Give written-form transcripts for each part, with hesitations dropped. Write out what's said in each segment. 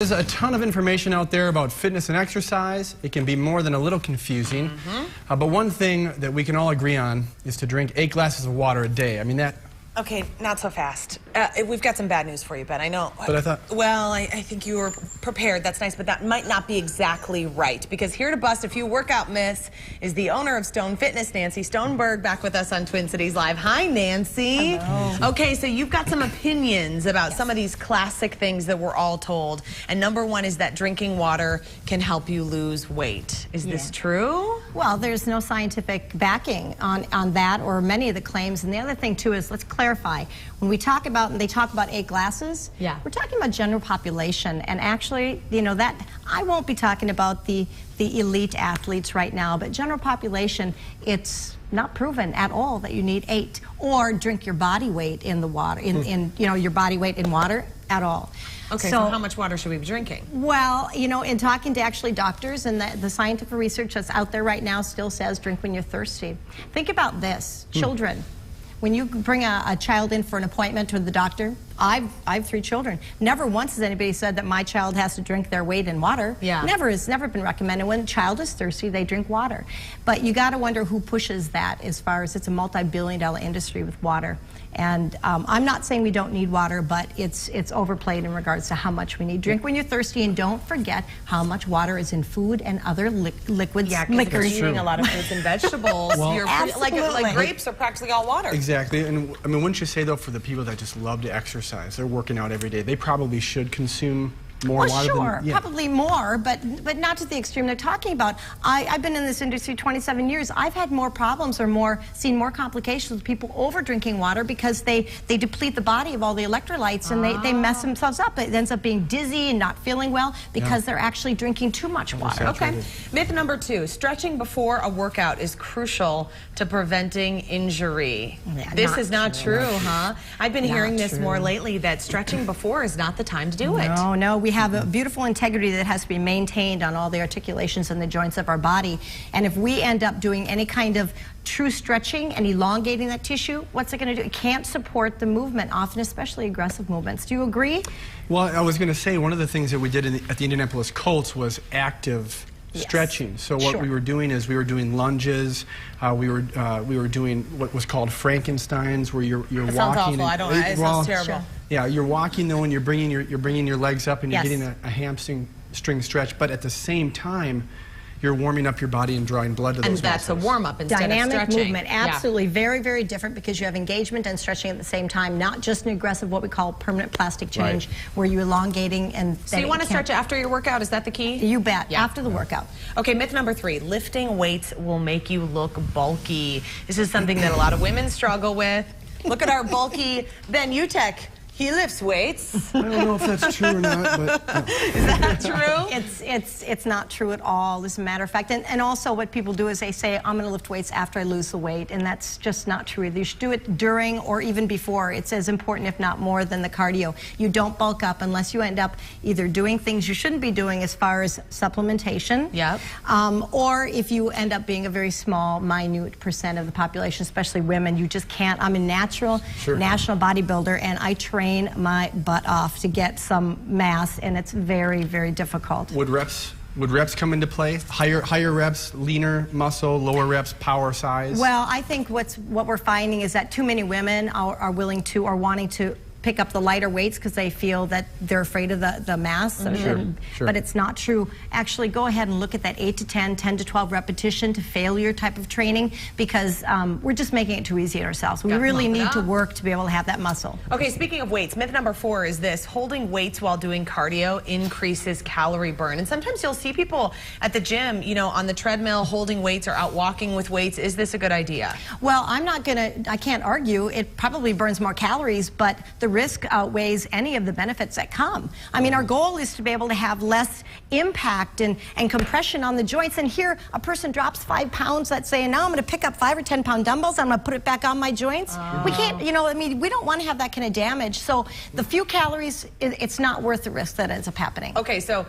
There's a ton of information out there about fitness and exercise. It can be more than a little confusing. But one thing that we can all agree on is to drink 8 glasses of water a day. I mean, that... Okay, not so fast. We've got some bad news for you, Ben. I know. But I thought... Well, I think you were prepared. That's nice, but that might not be exactly right. Because here to bust a few workout myths is the owner of Stone Fitness, Nancy Stoneberg, back with us on Twin Cities Live. Hi, Nancy. Hello. Okay, so you've got some opinions about some of these classic things that we're all told. And number one is that drinking water can help you lose weight. Is this true? Well, there's no scientific backing on that or many of the claims. And the other thing, too, is let's clarify. When we talk about, and they talk about 8 glasses, we're talking about general population. And actually, you know, that I won't be talking about the elite athletes right now, but general population, it's not proven at all that you need 8 or drink your body weight in the water, in you know, your body weight in water at all. Okay, so how much water should we be drinking? Well, you know, in talking to actually doctors, and the scientific research that's out there right now still says drink when you're thirsty. Think about this, children. When you bring a child in for an appointment with the doctor, I have 3 children. Never once has anybody said that my child has to drink their weight in water. Never has never been recommended. When a child is thirsty, they drink water. But you got to wonder who pushes that, as far as it's a multi-billion-dollar industry with water. And I'm not saying we don't need water, but it's overplayed in regards to how much we need. Drink when you're thirsty, and don't forget how much water is in food and other liquids. Yeah, because you're eating a lot of fruits and vegetables. Like grapes are practically all water. Exactly. And I mean, wouldn't you say, though, for the people that just love to exercise, they're working out every day, they probably should consume more water than... Probably more, but not to the extreme they're talking about. I've been in this industry 27 years. I've had more problems or seen more complications with people over drinking water because they deplete the body of all the electrolytes and they mess themselves up. It ends up being dizzy and not feeling well because they're actually drinking too much water. Okay. Myth number 2, stretching before a workout is crucial to preventing injury. This is not true, huh? I've been hearing this more lately, that stretching before is not the time to do it. No. We have a beautiful integrity that has to be maintained on all the articulations and the joints of our body. And if we end up doing any kind of true stretching and elongating that tissue, what's it going to do? It can't support the movement, often especially aggressive movements. Do you agree? Well, I was going to say, one of the things that we did at the Indianapolis Colts was active stretching. So what we were doing is we were doing lunges. We were doing what was called Frankensteins, where you're walking. Sounds awful. It sounds terrible. Yeah, you're walking though, and you're bringing your legs up, and you're getting a hamstring stretch. But at the same time, you're warming up your body and drawing blood to those muscles. And that's a warm-up instead of stretching. Dynamic movement, absolutely. Very, very different, because you have engagement and stretching at the same time, not just an aggressive, what we call permanent plastic change, where you're elongating and... So you want to stretch after your workout? Is that the key? You bet, after the workout. Okay, myth number 3, lifting weights will make you look bulky. This is something that a lot of women struggle with. Look at our bulky Ben Utek. He lifts weights. I don't know if that's true or not, but... Is that true? It's not true at all, as a matter of fact. And also what people do is they say, I'm going to lift weights after I lose the weight, and that's just not true either. You should do it during or even before. It's as important, if not more, than the cardio. You don't bulk up unless you end up either doing things you shouldn't be doing as far as supplementation, or if you end up being a very small, minute % of the population, especially women. You just can't. I'm a national bodybuilder, and I train my butt off to get some mass, and it's very, very difficult. Would reps come into play? Higher reps, leaner muscle, lower reps, power size? Well, I think what we're finding is that too many women are willing to or wanting to pick up the lighter weights because they feel that they're afraid of the mass. But it's not true. Actually, go ahead and look at that 8 to 10, 10 to 12 repetition to failure type of training, because we're just making it too easy on ourselves. We really need to work to be able to have that muscle. Okay, speaking of weights, myth number 4 is this: holding weights while doing cardio increases calorie burn. And sometimes you'll see people at the gym, you know, on the treadmill holding weights or out walking with weights. Is this a good idea? Well, I can't argue. It probably burns more calories, but the risk outweighs any of the benefits that come. I mean, our goal is to be able to have less impact and compression on the joints. And here, a person drops 5 pounds, let's say, and now I'm going to pick up 5 or 10 pound dumbbells, I'm going to put it back on my joints. We can't, you know, I mean, we don't want to have that kind of damage. So the few calories, it's not worth the risk that ends up happening. Okay, so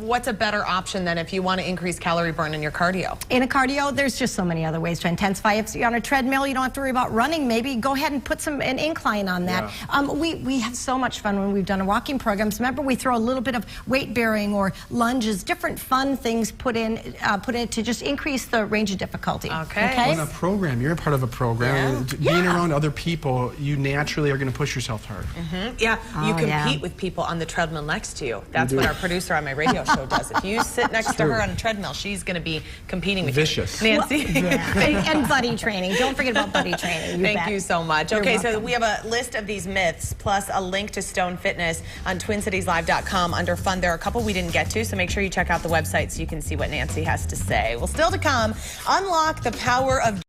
what's a better option then if you want to increase calorie burn in your cardio? In a cardio, there's just so many other ways to intensify. If you're on a treadmill, you don't have to worry about running. Maybe go ahead and put an incline on that. We have so much fun when we've done walking programs. Remember, we throw a little bit of weight bearing or lunges, different fun things put in to just increase the range of difficulty. Okay. Well, in a program, you're a part of a program. Being around other people, you naturally are going to push yourself hard. Yeah, you compete with people on the treadmill next to you. That's what our producer on my radio show does. If you sit next to her on a treadmill, she's going to be competing with Vicious. you. Nancy. And buddy training. Don't forget about buddy training. Thank you so much. Okay, so we have a list of these myths plus a link to Stone Fitness on TwinCitiesLive.com under fun. There are a couple we didn't get to, so make sure you check out the website so you can see what Nancy has to say. Well, still to come, unlock the power of